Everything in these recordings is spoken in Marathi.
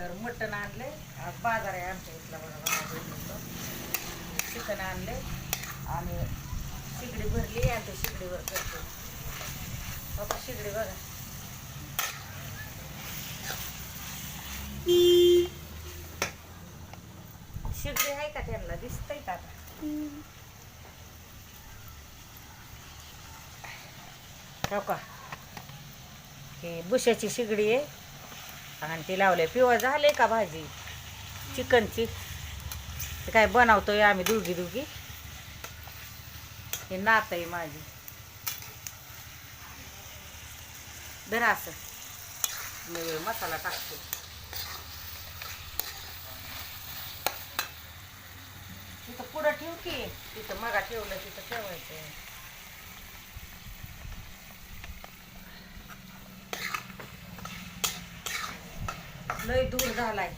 तर मटण आणले. आज बाजार आहे आमच्या इथला बघा. चिकन आणले आणि शिगडी भरली आणि ते शिगडीवर करतो. बाबा शिगडी बघा. शिगडी आहे का त्यांना दिसतंय का आता? हो का, हे बुशाची शिगडी आहे आणि ती लावले. पिवळ झाले का भाजी चिकनची? ते काय बनवतोय आम्ही दोघी. हे नात आहे माझी. धरा असं मी मसाला टाकतो. तिथं पुढं ठेव की, तिथं मगा ठेवलं तिथं ठेवायचं. लय दूर झालाय.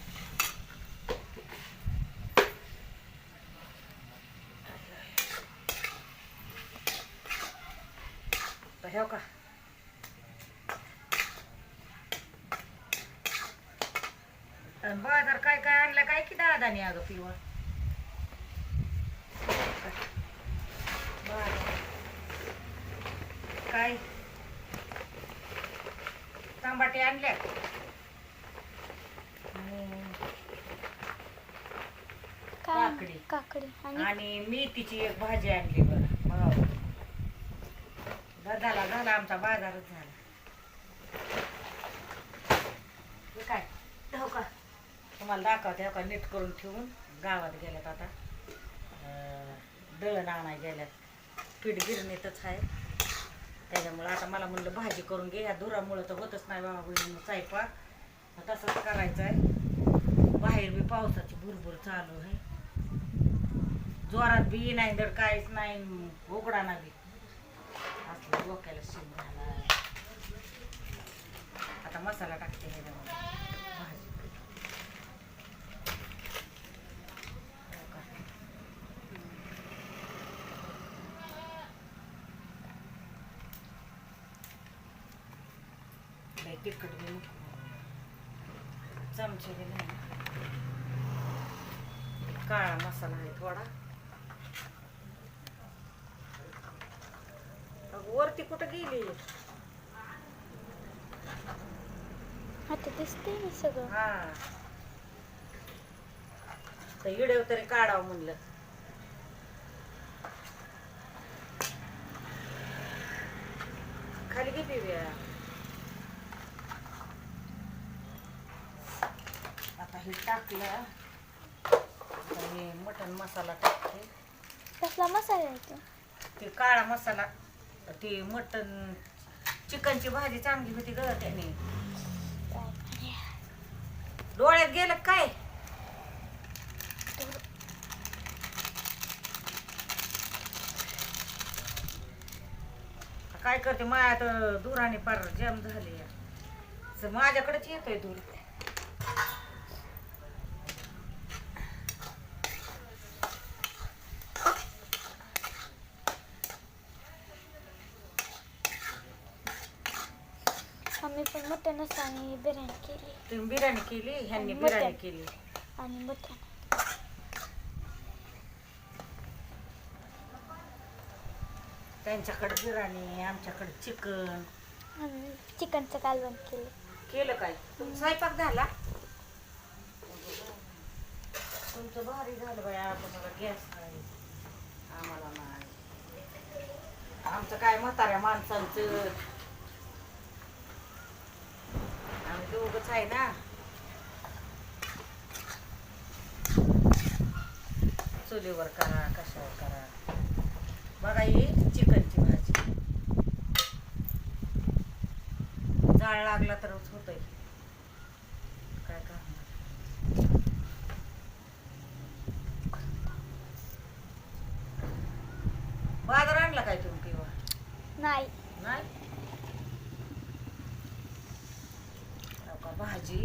हो का, बाजार काय काय आणलं काय की दादानी? अगं पिवळ काय टमाटे आणल्या आणि काकडी आणि मेथीची एक भाजी आणली. बरं झाला आमचा बाजारच झाला. काय हो का, तुम्हाला दाखवते. हो का, नीट करून ठेवून गावात गेल्यात. आता दळण आणाय गेल्यात. पीठ गिरणीतच आहे. त्याच्यामुळं आता मला म्हणलं भाजी करून घे. ह्या धुरामुळं तर होतच नाही बाबा बहिणी स्वयंपाक. तसंच करायचं आहे. बाहेर बी पावसाची भुरभुर चालू आहे. जोरात बी नाही दड काहीच नाही. उघडा ना बी असलं डोक्याला शिम झाला. आता मसाला टाकते हे भाजी. तिखट बी चमचे बी नाही. काळा मसाला आहे थोडा. वरती कुठं गेली? आता दिसते मी सगळं. हा, तर इडेव तरी काढावं म्हणलं. खाली किती वेळा. आता हे टाकलं. हे मटण मसाला टाकते. कसला मसाला आहे? ते काळा मसाला. ते मटण चिकनची भाजी चांगली होती ग. त्याने डोळ्यात गेलं काय? काय करते माया तर दुराने पार जम झाली. माझ्याकडेच येतोय दूर. आम्ही पण मटणच आणि बिर्याणी केली. तुम्ही बिर्याणी केली, ह्यांनी बिर्याणी केली आणि मटण. त्यांच्याकडे बिर्याणी, आमच्याकडे चिकन. चिकनचं कालवण केलं. केलं काय? स्वयंपाक झाला तुमचं? भारी झालं बाया. तुम्हाला गॅस नाही, आम्हाला नाही. आमचं काय म्हाताऱ्या माणसांचं. आम्ही दोघंच आहे ना. चुलीवर करा कशावर करा. बघा ही चिकनची भाजी. जाळ लागला तरच होतंय. काय करणार. बाजार आणला काय तुम्ही पिवा? नाही. भाजी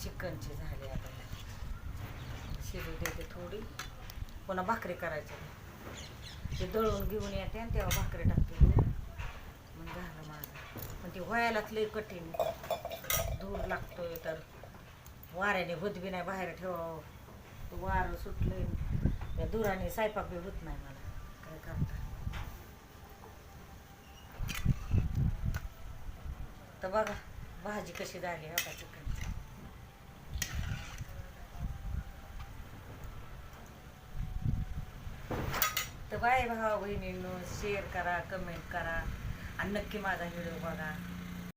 चिकनची झाली. आता शिजू देते थोडी. पुन्हा भाकरी करायची. ते दळून घेऊन येते आणि तेव्हा भाकरी टाकते. मग झालं माझं. पण ते व्हायलाच लय कठीण. धूर लागतोय तर वाऱ्याने होत बी नाही बाहेर ठेवावं वारं सुटलंय त्या धुराने स्वयंपाक बी होत नाही मला काय करता तर बघा भाजी कशी झाली आता चिकनची तर बाय भावा बहिणींनो शेअर करा कमेंट करा आणि नक्की माझा व्हिडिओ बघा